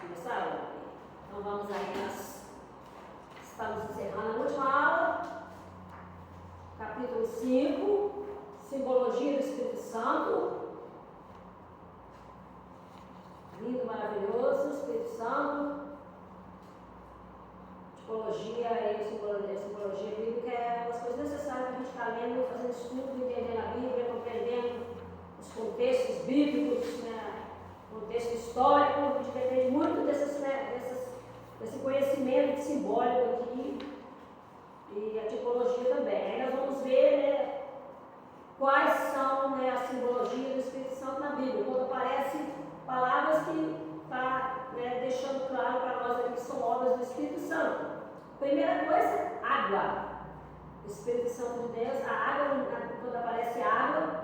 Começaram? Então vamos aí, nós estamos encerrando a última aula, capítulo 5, simbologia do Espírito Santo. Lindo, maravilhoso, Espírito Santo. Tipologia e simbologia bíblica é umas coisas necessárias para a gente estar lendo, fazendo estudo, entendendo a Bíblia, compreendendo os contextos bíblicos, né? Contexto histórico. A gente depende muito desse conhecimento simbólico aqui e a tipologia também. Aí nós vamos ver, né, quais são, né, a simbologia do Espírito Santo na Bíblia, quando aparecem palavras que está, né, deixando claro para nós aqui que são obras do Espírito Santo. Primeira coisa, água. O Espírito Santo de Deus, a água, quando aparece água,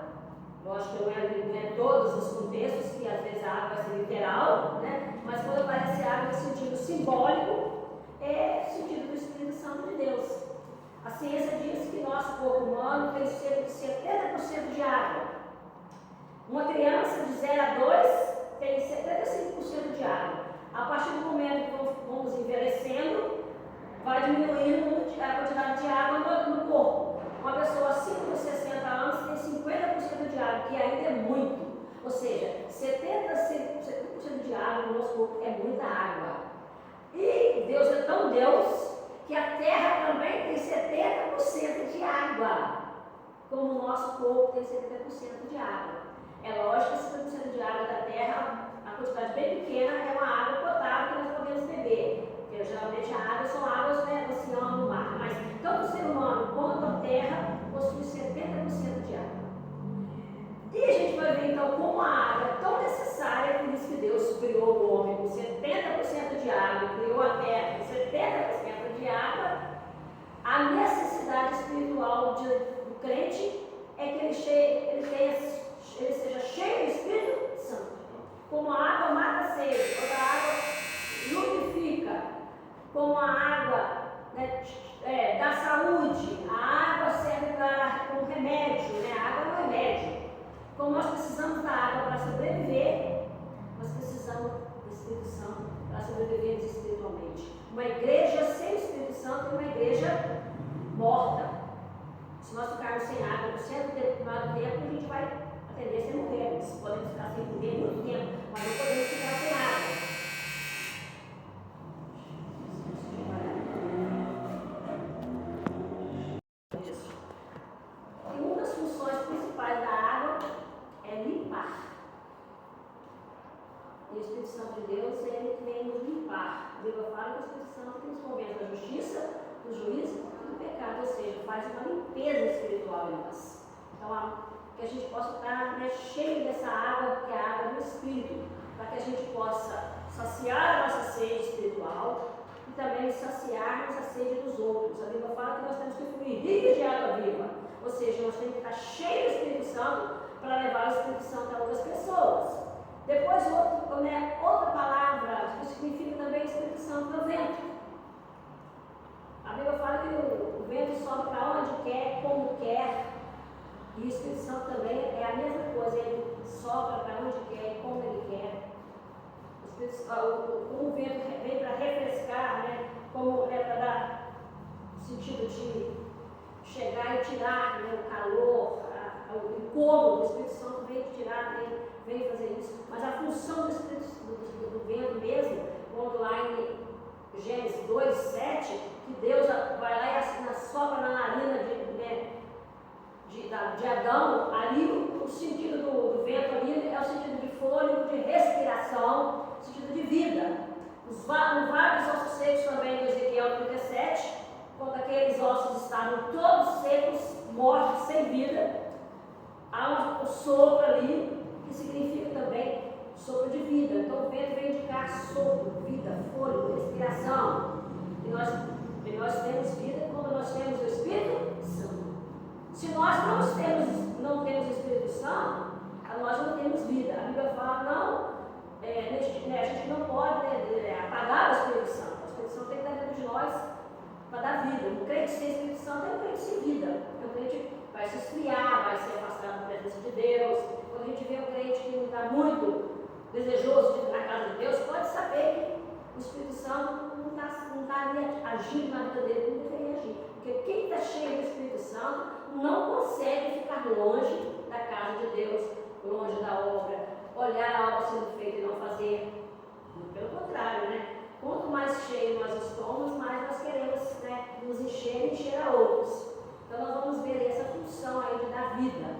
lógico que não é todos os contextos, que às vezes a água vai ser literal, né? Mas quando aparece água no sentido simbólico, é o sentido do Espírito Santo de Deus. A ciência diz que nosso corpo humano tem cerca de 70% de água. Uma criança de 0 a 2 tem 75% de água. A partir do momento que vamos envelhecendo, vai diminuindo a quantidade de água no corpo. Uma pessoa acima dos 60 anos tem 50% de água, que ainda é muito. Ou seja, 70% de água no nosso corpo é muita água. E Deus é tão Deus que a terra também tem 70% de água, como o nosso corpo tem 70% de água. É lógico que 70% de água da terra, a quantidade bem pequena, é uma água potável que nós podemos beber. Porque geralmente a água são águas, né, do oceano, do mar. Mas tanto o ser humano quanto a terra possui 70% de água. E a gente vai ver então como a água é tão necessária, por isso que Deus criou o homem com 70% de água, criou a terra com 70% de água. A necessidade espiritual do crente é que ele seja cheio do Espírito Santo. Como a água mata a sede, quando a água lubrifica, como a água, né, da saúde, a água serve como remédio, né? A água é um remédio. Como nós precisamos da água para sobreviver, nós precisamos do Espírito Santo para sobreviver espiritualmente. Uma igreja sem o Espírito Santo é uma igreja morta. Se nós ficarmos sem água por certo determinado tempo, a gente vai, a tendência é morrer. Nós podemos ficar sem comer muito tempo, mas não podemos ficar sem água. E uma das funções principais da água é limpar. E o Espírito Santo de Deus, ele vem nos limpar. A Bíblia fala que o Espírito Santo nos convence da justiça, do juízo e do pecado, ou seja, faz uma limpeza espiritual em nós. Então, que a gente possa estar, né, cheio dessa água, que é a água do Espírito, para que a gente possa saciar a nossa sede espiritual e também saciarmos a sede dos outros. A Bíblia fala que nós temos que fluir rios de água viva, ou seja, nós temos que estar cheios do Espírito Santo para levar o Espírito Santo a outras pessoas. Depois, outra palavra que significa também o Espírito Santo é o vento. A Bíblia fala que o vento sobe para onde quer, como quer, e o Espírito Santo também é a mesma coisa, ele sopra para onde quer, como ele quer. O vento vem para refrescar, né, como para dar sentido de chegar e tirar, né, o calor, o incômodo. O Espírito Santo vem tirar, vem fazer isso. Mas a função do Espírito do vento mesmo, quando lá em Gênesis 2, 7, que Deus vai lá e sopra na narina de Adão, ali o sentido do vento ali é o sentido de fôlego, de respiração, sentido de vida. Nos vários ossos secos também do Ezequiel 37, quando aqueles ossos estavam todos secos, mortos, sem vida, há um sopro ali, que significa também sopro de vida. Então o vento vem indicar sopro, vida, fôlego, respiração. E nós temos vida quando nós temos o Espírito Santo. Se nós não temos o Espírito Santo, nós não temos vida. A Bíblia fala, a gente não pode apagar o Espírito Santo. O Espírito Santo tem que estar dentro de nós para dar vida. Um crente sem Espírito Santo é um crente sem vida. É um crente que vai se esfriar, vai se afastar da presença de Deus. Quando a gente vê um crente que não está muito desejoso de ir na casa de Deus, pode saber que o Espírito Santo não está ali agindo na vida dele como deveria agir. Porque quem está cheio do Espírito Santo não consegue ficar longe da casa de Deus, longe da obra, olhar a obra sendo feita e não fazer. Pelo contrário, né? Quanto mais cheio nós estamos, mais nós queremos, né, nos encher e encher a outros. Então nós vamos ver essa função aí de dar vida,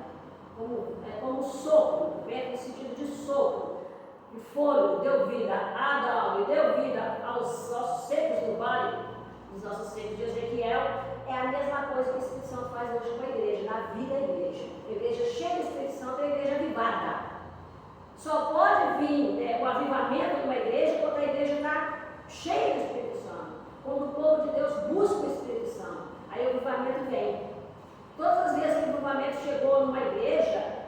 como sopro, no sentido de sopro. E fôlego deu vida a Adão e deu vida aos ossos secos do vale, os ossos secos de Ezequiel. É a mesma coisa que o Espírito Santo faz hoje com a igreja, na vida da igreja. A igreja cheia do Espírito Santo é a igreja avivada. Só pode vir o avivamento de uma igreja quando a igreja está cheia do Espírito Santo. Quando o povo de Deus busca o Espírito Santo, aí o avivamento vem. Todas as vezes que o avivamento chegou numa igreja,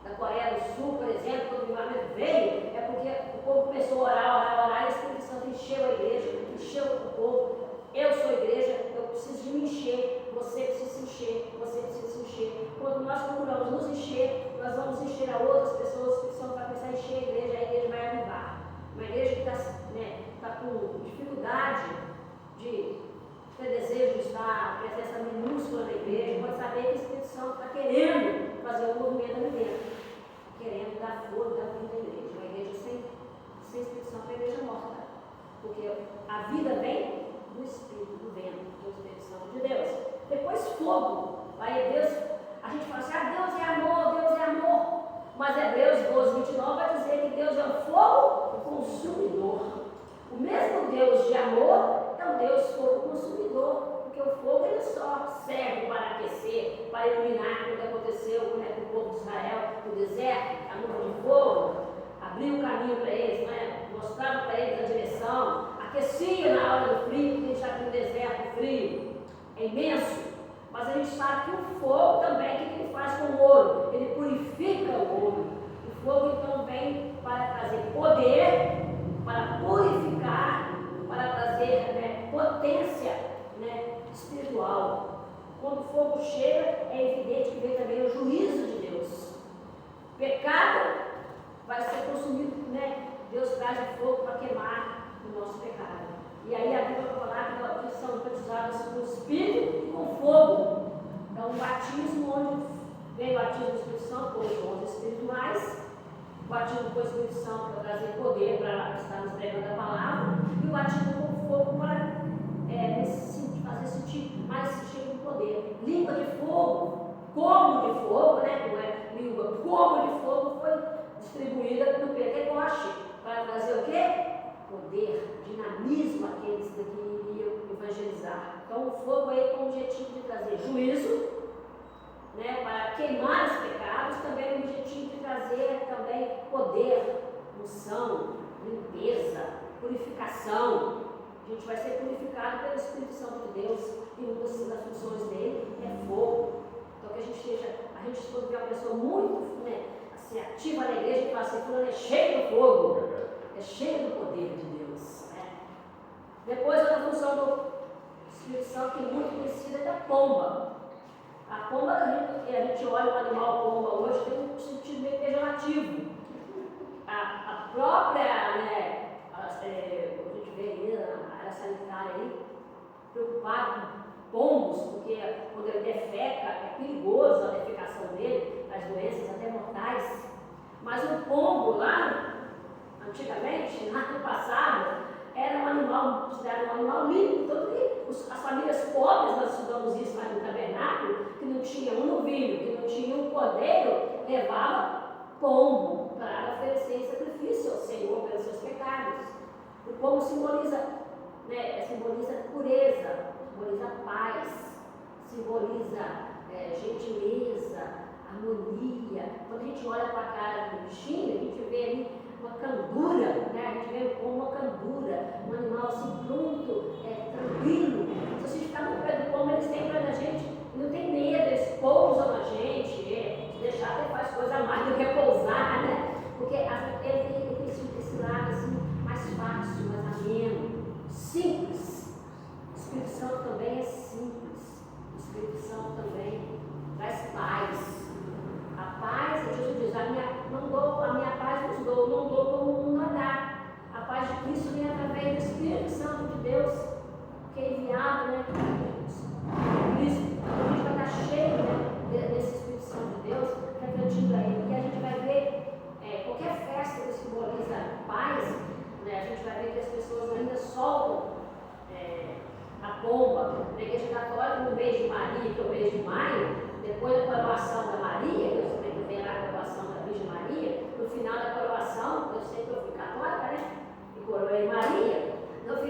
da Coreia do Sul, por exemplo, quando o avivamento veio, é porque o povo começou a orar, e o Espírito Santo encheu a igreja, encheu o povo. Eu sou a igreja, eu preciso de me encher, você precisa se encher, você precisa se encher. Quando nós procuramos nos encher, nós vamos encher a outras pessoas, o Espírito Santo vai começar a encher a igreja vai avivar. Uma igreja que está com dificuldade de ter desejo de estar, a presença minúscula da igreja, pode saber que o Espírito Santo está querendo fazer um movimento ali dentro, querendo dar fogo da vida da igreja. Uma igreja sem Espírito Santo é uma igreja morta, porque a vida vem do Espírito, do vento, do Espírito Santo de Deus. Depois fogo, aí Deus, a gente fala assim, Deus é amor, mas Hebreus 12:29 vai dizer que Deus é um fogo consumidor. O mesmo Deus de amor é um Deus fogo consumidor, porque o fogo ele só serve para aquecer, para iluminar o que aconteceu com o povo de Israel no deserto, a nuvem de fogo, abriu o caminho para eles, mostrava para eles a direção, aquecia na hora do frio, porque a gente está aqui no deserto frio, é imenso. Mas a gente sabe que o fogo também, o que ele faz com o ouro? Ele purifica o ouro. O fogo então vem para trazer poder, para purificar, para trazer potência espiritual. Quando o fogo chega, é evidente que vem também o juízo de Deus. O pecado vai ser consumido, Deus traz o fogo para queimar o nosso pecado. E aí a Bíblia vai falar que são batizados com o Espírito e com fogo. Então, um batismo onde vem o batismo do Espírito Santo, com os dons espirituais, o batismo com o Espírito Santo para trazer poder, para estarmos pregando a palavra, e o batismo com fogo para fazer sentir mais cheio de poder. Língua de fogo, como de fogo, não é língua, como de fogo foi distribuída no Pentecoste, para trazer o quê? Poder, dinamismo àqueles que iriam evangelizar. Então o fogo aí com o objetivo de trazer juízo, para queimar os pecados, também com o objetivo de trazer também poder, unção, limpeza, purificação. A gente vai ser purificado pelo Espírito Santo de Deus, e uma das funções dele é fogo. Então que a gente quando vê uma pessoa muito ativa na igreja, e fala assim, fulano é cheio do fogo, é cheio do poder de Deus. Depois outra função do Espírito Santo, que é muito conhecida, é da pomba. A pomba, a gente olha o animal pomba hoje, tem um sentido meio pejorativo. A própria, a gente vê aí na área sanitária aí, preocupado com pombos, porque quando ele defeca, é perigoso a defecação dele, as doenças até mortais. Mas o pombo lá, antigamente, no passado, era um animal considerado um animal limpo, tanto que as famílias pobres, nós estudamos isso lá no tabernáculo, que não tinha um novilho, que não tinha um cordeiro, levava pombo para oferecer em sacrifício ao Senhor pelos seus pecados. O pombo simboliza pureza, simboliza paz, simboliza gentileza, harmonia. Quando a gente olha para a cara do bichinho, a gente vê ali uma candura, a gente vê como uma candura, um animal assim pronto, tranquilo. Se você ficar no pé do pombo, eles têm para a gente, não tem medo, eles pousam na gente, se deixar até faz coisa a mais do que pousar, porque ele tem esse lado assim, mais fácil, mais ameno, simples. O Espírito Santo também é simples, o Espírito Santo também traz paz. A paz, Jesus diz, a minha paz vos dou, não dou como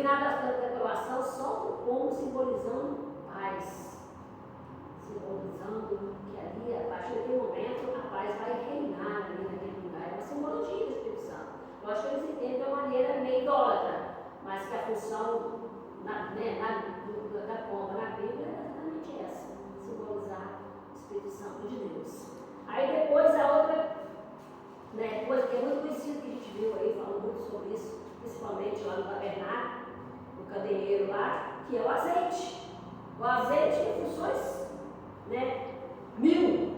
final da declaração, solta o pombo simbolizando paz. Simbolizando que ali, a partir daquele momento, a paz vai reinar ali naquele lugar. É uma simbologia do Espírito Santo. Lógico que eles entendem de uma maneira meio idólatra, mas que a função da pomba na Bíblia é exatamente essa: simbolizar o Espírito Santo de Deus. Aí depois a outra, coisa que é muito conhecida, que a gente viu aí, falando muito sobre isso, principalmente lá no tabernáculo, no candeeiro lá, que é o azeite. O azeite tem funções, 1000.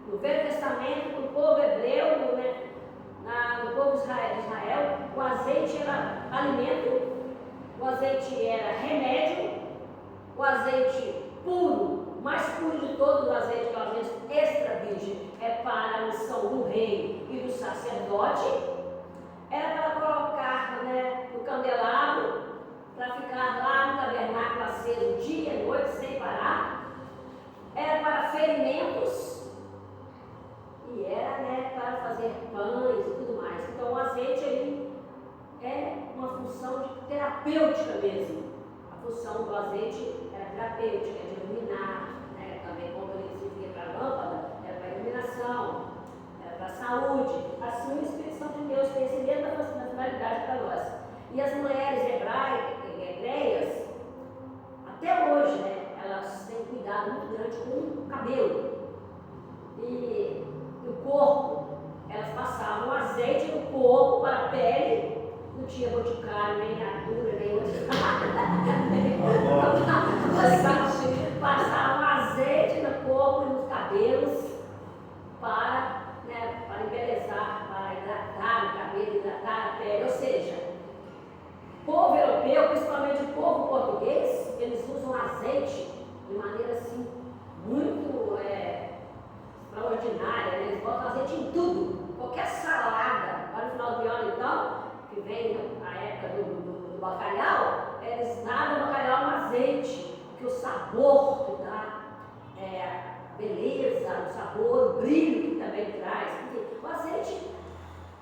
No Velho Testamento, no povo hebreu, no povo de Israel, o azeite era alimento, o azeite era remédio, o azeite puro, o mais puro de todos, o azeite, que é o azeite extra virgem, é para a unção do rei e do sacerdote. Era para colocar no candelabro, para ficar lá no tabernáculo aceso dia e noite sem parar. Era para ferimentos e era para fazer pães e tudo mais. Então o azeite aí é uma função de terapêutica mesmo. A função do azeite era terapêutica, de iluminar, também como ele servia para a lâmpada, era para iluminação, era para a saúde. Assim o Espírito Santo de Deus tem essa mesma funcionalidade para nós. E as mulheres hebreias, até hoje, elas têm um cuidado muito grande com o cabelo e o corpo. Elas passavam azeite no corpo para a pele, não tinha boticário, nem natura, nem outra. Passavam azeite no corpo e nos cabelos para embelezar, para hidratar o cabelo, hidratar a pele. Ou seja, o povo europeu, principalmente o povo português, eles usam azeite de maneira assim muito extraordinária, eles botam azeite em tudo, qualquer salada. Para o final do ano, então, que vem a época do bacalhau, eles nadam o bacalhau no azeite, porque o sabor que dá, a beleza, o sabor, o brilho que também traz. Porque o azeite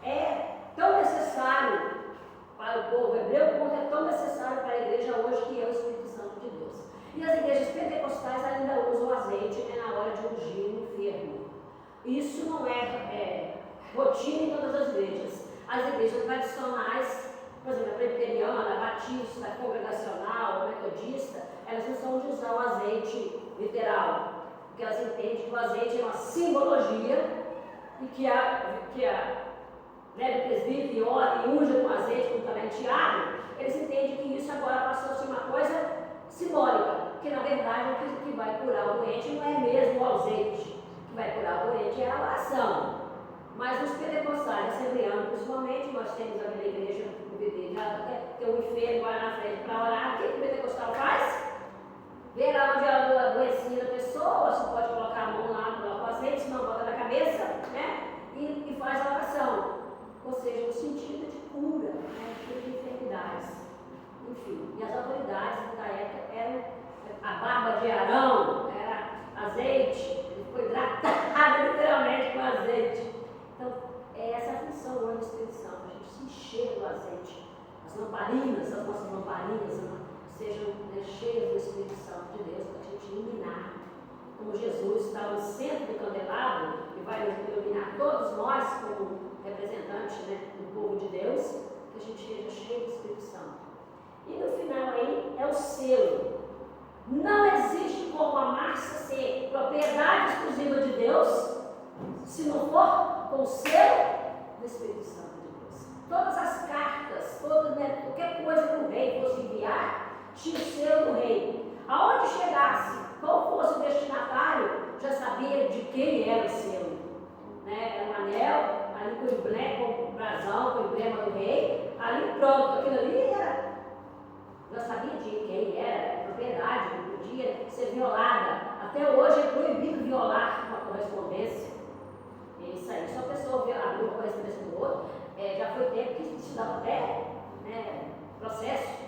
é tão necessário para o povo hebreu, quanto é tão necessário para a igreja hoje, que é o Espírito Santo de Deus. E as igrejas pentecostais ainda usam azeite na hora de ungir o enfermo. Isso não é rotina em todas as igrejas. As igrejas tradicionais, por exemplo, a presbiteriana, a batista, a congregacional, a metodista, elas não são de usar o azeite literal, porque elas entendem que o azeite é uma simbologia e que o presbítero ora e unge com azeite, como também Tiago, eles entendem que isso agora passou a ser uma coisa simbólica, porque na verdade o que vai curar o doente não é mesmo o azeite, o que vai curar o doente é a oração. Mas os pentecostais, assembleanos principalmente, nós temos a minha igreja, o bebê, tem um enfermo lá na frente para orar. O que o pentecostal faz? Vê lá onde a adoecia da pessoa, você pode colocar a mão lá, coloca o azeite, se não bota na cabeça, e faz a oração. Ou seja, no sentido de cura, de enfermidades. Enfim, e as autoridades da época eram a barba de Arão, era azeite, ele foi hidratado literalmente com azeite. Então, é essa a função hoje do Espírito Santo, a gente se encher do azeite. As lamparinas, as nossas lamparinas, sejam cheias do Espírito Santo de Deus, para a gente iluminar. Como Jesus está no centro do candelabro e vai iluminar todos nós como representantes do povo de Deus, que a gente seja cheio do Espírito Santo. E no final aí é o selo. Não existe como a massa ser propriedade exclusiva de Deus se não for com o selo do Espírito Santo de Deus. Todas as cartas, qualquer coisa que o rei fosse enviar, tinha o selo do rei. Aonde chegasse, qual fosse o destinatário, já sabia de quem era o selo. Era um anel, ali com o emblema, com o brasão, com o emblema do rei, ali pronto, aquilo ali era. Já sabia de quem era, propriedade, não podia ser violada. Até hoje é proibido violar uma correspondência. Isso aí, só a pessoa abriu uma correspondência do outro, já foi tempo que se dava até processo.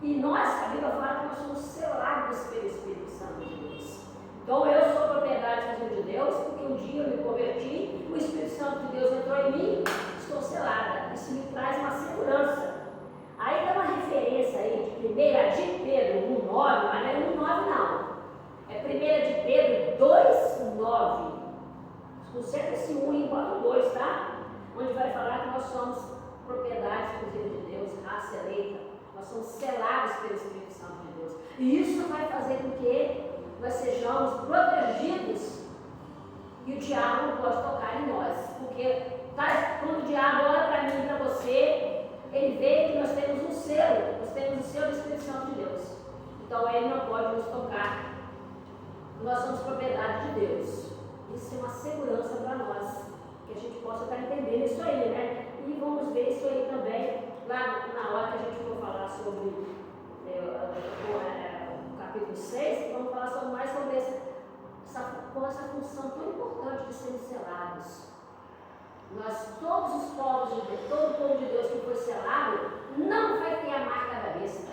E nós, a Bíblia fala que nós somos selados pelo Espírito Santo de Deus. Então eu sou propriedade exclusiva de Deus, porque um dia eu me converti, o Espírito Santo de Deus entrou em mim, estou selada. Isso me traz uma segurança. Aí dá uma referência 1 de Pedro 1,9, mas não é 1,9 não. É 1 de Pedro 2,9. Conserta esse 1 e bota o 2, tá? Onde vai falar que nós somos propriedade exclusiva de Deus, raça eleita. Nós somos selados pelo Espírito Santo de Deus. E isso vai fazer com que nós sejamos protegidos e o diabo não pode tocar em nós. Porque quando o diabo olha para mim e para você, ele vê que nós temos um selo do Espírito Santo de Deus. Então ele não pode nos tocar. Nós somos propriedade de Deus. Isso é uma segurança para nós, que a gente possa estar entendendo isso aí, né? E vamos ver isso aí também, lá na hora que a gente for falar sobre o capítulo 6, vamos falar mais sobre essa função tão importante de sermos selados. Todos os povos de Deus, todo o povo de Deus que foi selado, não vai ter a marca da besta.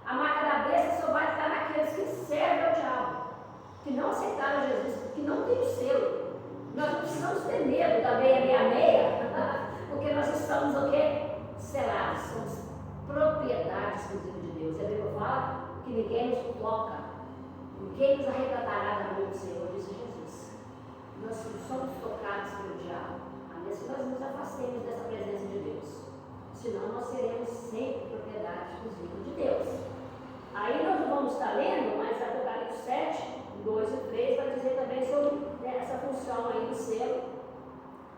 A marca da besta só vai estar naqueles que servem ao diabo, que não aceitaram Jesus, que não tem o selo. Nós não precisamos ter medo da 666, porque nós estamos o quê? Selados, somos propriedade exclusiva de Deus. É a Bíblia fala que ninguém nos toca, ninguém nos arrebatará da mão do Senhor, disse Jesus. Nós somos tocados pelo diabo, a menos que nós nos afastemos dessa presença de Deus. Senão nós seremos sempre propriedade exclusiva de Deus. Aí nós não vamos estar lendo, mas Apocalipse 7, 2 e 3 vai dizer também sobre essa função aí do selo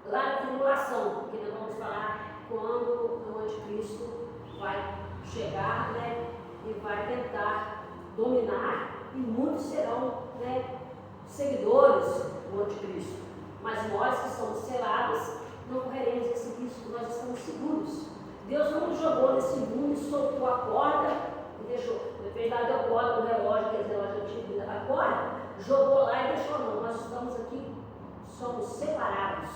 lá na tribulação, que nós vamos falar quando o anticristo vai chegar, né, e vai tentar dominar, e muitos serão, né, seguidores do anticristo. Mas nós que somos selados não correremos esse risco, nós estamos seguros. Deus não nos jogou nesse mundo e soltou a corda e deixou. Depois lá deu corda no relógio, aquele relógio antigo da corda, jogou lá e deixou não. Nós estamos aqui, somos separados,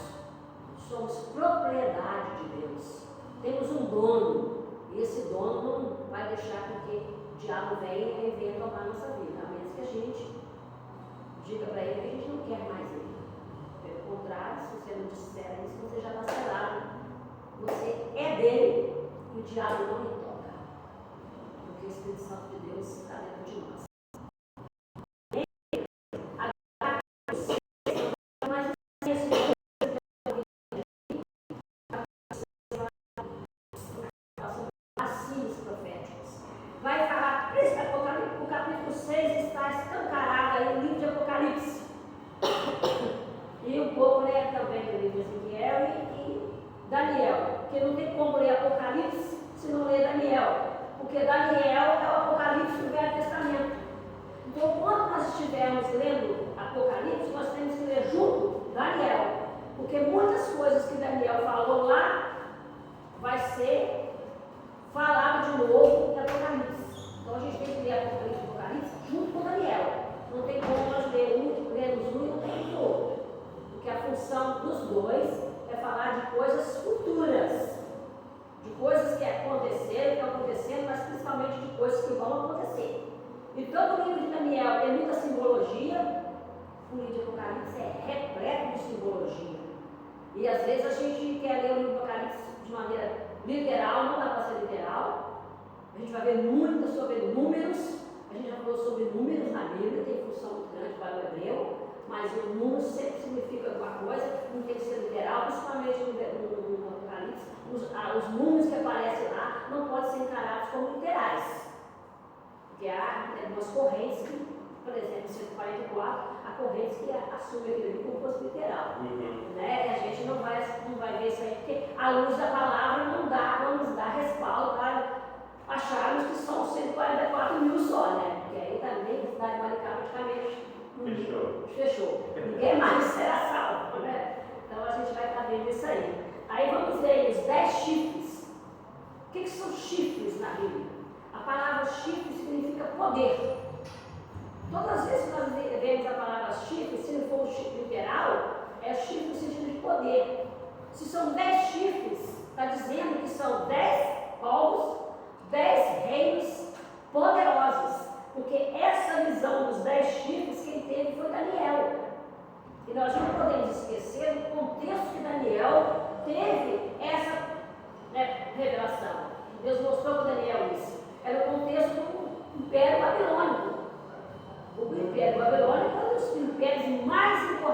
somos propriedade de Deus. Temos um dono, e esse dono não vai deixar com que o diabo venha e venha tomar a nossa vida, a menos que a gente diga para ele que a gente não quer mais ele. Pelo contrário, se você não disser isso, você já está selado. Você é dele e o diabo não lhe toca, porque o Espírito Santo de Deus está dentro de nós. Vai falar, o capítulo 6 está escancarado aí no livro de Apocalipse. E um pouco lê também do livro de Ezequiel e Daniel, porque não tem como ler Apocalipse se não ler Daniel, porque Daniel é o Apocalipse do Velho Testamento. Então, quando nós estivermos lendo Apocalipse, nós temos que ler junto Daniel, porque muitas coisas que Daniel falou lá vai ser falado de novo em Apocalipse. Então, a gente tem que ler Apocalipse junto com Daniel. Não tem como nós lermos um e não lermos o outro, porque a função dos dois é falar de coisas futuras, de coisas que aconteceram, que estão acontecendo, mas principalmente de coisas que vão acontecer. Então, o livro de Daniel tem muita simbologia, o livro de Apocalipse é repleto de simbologia. E às vezes a gente quer ler o livro de Apocalipse de maneira literal, não dá para ser literal. A gente vai ver muito sobre números, a gente já falou sobre números na Bíblia, tem função muito grande para o hebreu. Mas o número sempre significa alguma coisa, não tem que ser literal, principalmente no Apocalipse. Os números que aparecem lá não podem ser encarados como literais. Porque há algumas correntes que, por exemplo, 144, há correntes que assumem aquilo ali como fosse literal. Né? E a gente não vai ver isso aí, porque a luz da palavra não nos dá respaldo para acharmos que são 144 mil só, né? Porque aí também dá praticamente. Fechou. Ninguém mais será salvo, né? Então a gente vai estar vendo isso aí. Aí vamos ver os 10 chifres. O que são chifres na Bíblia? A palavra chifre significa poder. Todas as vezes que nós vemos a palavra chifre, se não for o chifre literal, é chifre no sentido de poder. Se são 10 chifres, está dizendo que são 10 povos, 10 reinos poderosos. Porque essa visão dos 10 chifres, quem teve foi Daniel. E nós não podemos esquecer do contexto que Daniel teve essa revelação. Deus mostrou para Daniel isso. Era o contexto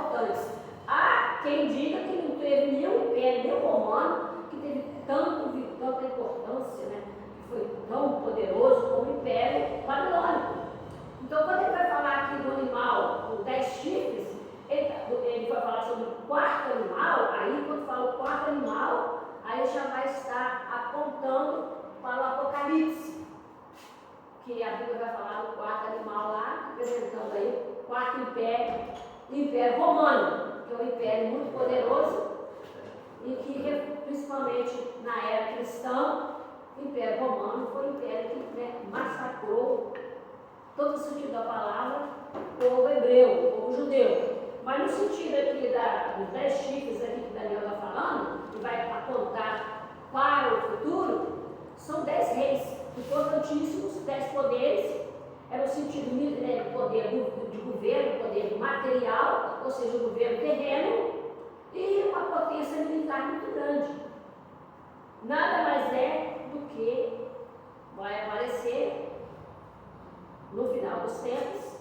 importantes. Há quem diga que não teve nenhum império, nem romano, que teve tanta importância, né? Que foi tão poderoso como o Império Babilônico. Então, quando ele vai falar aqui do animal com 10 chifres, ele vai falar sobre o quarto animal. Aí, quando fala o quarto animal, aí já vai estar apontando para o Apocalipse, que a Bíblia vai falar do quarto animal lá, apresentando aí o quarto império, o Império Romano, que é um império muito poderoso e que, principalmente na era cristã, o Império Romano foi um império que, né, massacrou, todo o sentido da palavra, o povo hebreu, o povo judeu. Mas no sentido aqui dos 10 chifres aqui que Daniel está falando, que vai apontar para o futuro, são 10 reis importantíssimos, 10 poderes. Era o sentido do poder de governo, poder material, ou seja, o governo terreno, e uma potência militar muito grande. Nada mais é do que vai aparecer no final dos tempos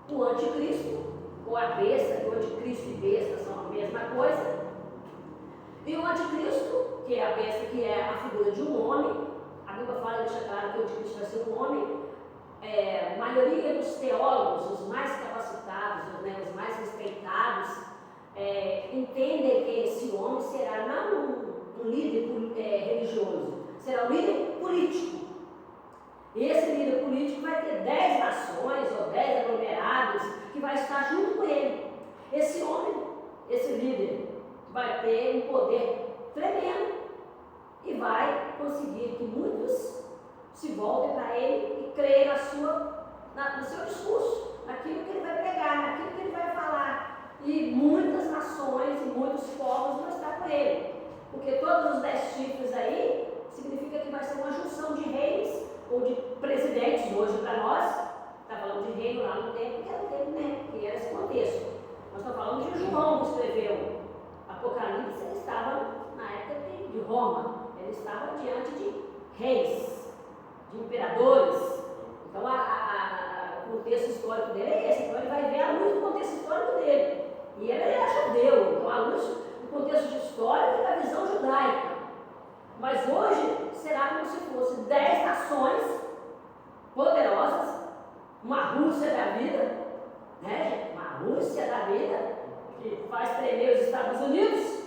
o anticristo, ou a besta, que o anticristo e besta são a mesma coisa. E o anticristo, que é a besta, que é a figura de um homem, a Bíblia fala, deixa claro que o anticristo vai ser um homem. A maioria dos teólogos, os mais capacitados, né, os mais respeitados, entendem que esse homem será não um líder religioso, será um líder político. E esse líder político vai ter 10 nações ou 10 aglomerados que vai estar junto com ele. Esse homem, esse líder, vai ter um poder tremendo e vai conseguir que muitos se voltem para ele e creem no seu discurso, naquilo que ele vai pregar, naquilo que ele vai falar. E muitas nações e muitos povos vão estar com ele. Porque todos os 10 chifres aí significa que vai ser uma junção de reis ou de presidentes, hoje para nós, está falando de reino lá no tempo, que era o tempo, né, que era esse contexto. Nós estamos falando de João, que escreveu Apocalipse, ele estava na época de Roma, ele estava diante de reis, de imperadores. Então o contexto histórico dele é esse, então ele vai ver a luz do contexto histórico dele. E ele era judeu, então a luz do contexto histórico é a visão judaica. Mas hoje será como se fosse 10 nações poderosas, uma Rússia da vida, né, gente? Uma Rússia da vida, que faz tremer os Estados Unidos,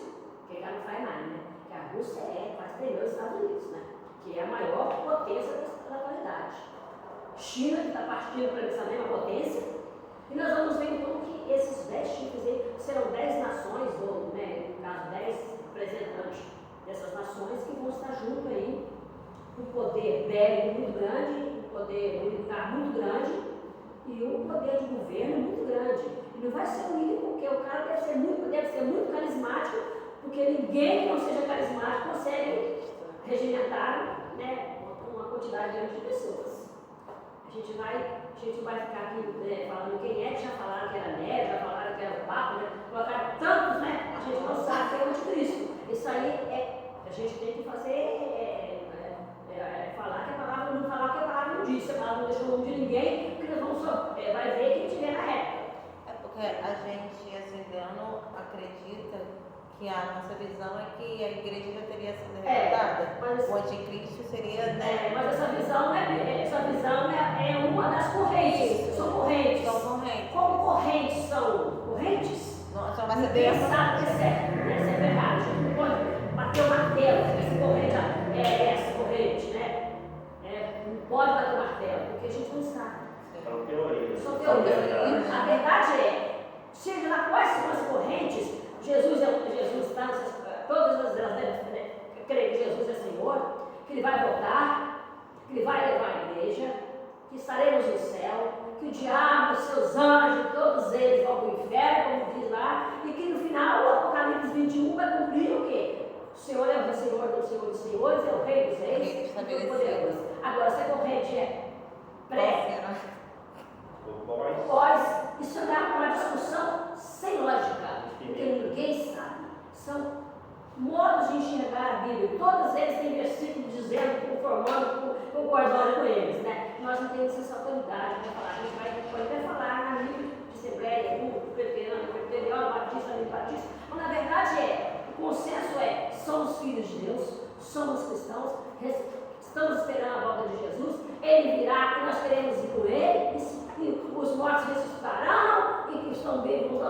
que ela não faz mais, né? Que a Rússia faz tremer os Estados Unidos, né? Que é a maior potência da atualidade. China, que está partindo para essa mesma potência, e nós vamos ver então que esses 10 chifres aí serão 10 nações, ou, né, no caso, 10 representantes dessas nações que vão estar junto aí, um poder bélico muito grande, um poder militar muito grande e um poder de governo muito grande. E não vai ser um líder porque o cara deve ser muito carismático, porque ninguém que não seja carismático consegue regimentar, né, uma quantidade grande de pessoas. A gente vai ficar aqui falando quem é que já falaram que era Nero, já falaram que era o Papa, né? Colocaram tantos, né? A gente não sabe que é o anticristo. Isso aí a gente tem que fazer, falar que a palavra não falar que a palavra não disse, a palavra não deixou o nome de ninguém, porque nós vamos vai ver quem tiver na época. É porque a gente, esse engano, acredita que a nossa visão é que a igreja já teria sido derrotada. Mas o anticristo seria, né? mas essa visão é uma das correntes. São correntes. São correntes. Como correntes são correntes? São vai ser Ninguém dessa. sabe que é certo, né? Se é verdade. Pode bater o martelo, essa corrente é essa corrente, né? Não pode bater o martelo, porque a gente não sabe. São teorias. São teorias. A verdade seja lá quais são as correntes, Jesus está todas as delas, creio que Jesus é Senhor, que Ele vai voltar, que Ele vai levar a igreja, que estaremos no céu, que o diabo, os seus anjos, todos eles vão para o inferno, como diz lá, e que no final o Apocalipse 21 vai cumprir o quê? O Senhor é o Senhor dos Senhores, é o Rei dos Reis, e o poderoso. Agora, se a corrente é pré, pós, isso dá uma discussão sem lógica, porque ninguém sabe. São modos de enxergar a Bíblia. Todos eles têm versículos dizendo, concordando com eles, né? Nós não temos essa autoridade para falar. A gente pode até falar na Bíblia de Assembleia, presbiteriano, Batista, mas na verdade o consenso somos filhos de Deus, somos cristãos, estamos esperando a volta de Jesus, Ele virá e nós queremos ir com Ele, e os mortos ressuscitarão, e que estão vivos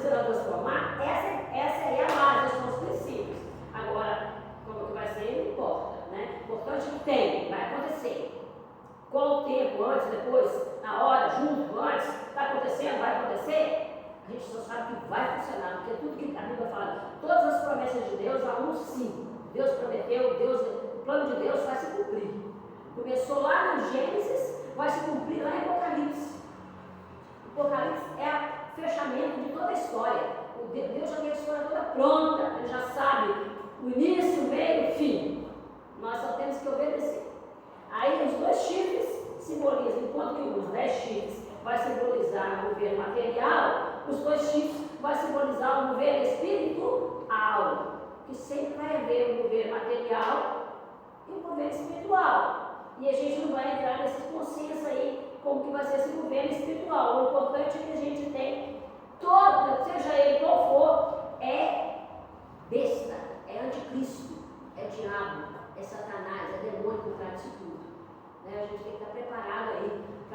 serão transformados. Essa é a base, são os princípios. Agora, como que vai ser, não importa, né? O importante é que vai acontecer. Qual o tempo, antes, depois, na hora, junto, antes, está acontecendo, vai acontecer? A gente só sabe que vai funcionar, porque tudo que a Bíblia fala, todas as promessas de Deus, há um sim. Deus prometeu, o plano de Deus vai se cumprir. Começou lá no Gênesis, vai se cumprir lá em Apocalipse. O Apocalipse é o fechamento de toda a história. Deus já tem a história toda pronta, Ele já sabe o início, o meio e o fim. Nós só temos que obedecer. Aí os 2 chifres simbolizam, enquanto que os 10 chifres vai simbolizar o governo material, os 2 chifres vai simbolizar o governo espiritual, que sempre vai haver o governo material e o governo espiritual. E a gente não vai entrar nesse consenso aí, como que vai ser esse governo espiritual. O importante é que a gente tem todo, seja ele qual for, é besta, é anticristo, é diabo, é Satanás, é demônio por trás disso tudo. A gente tem que estar preparado aí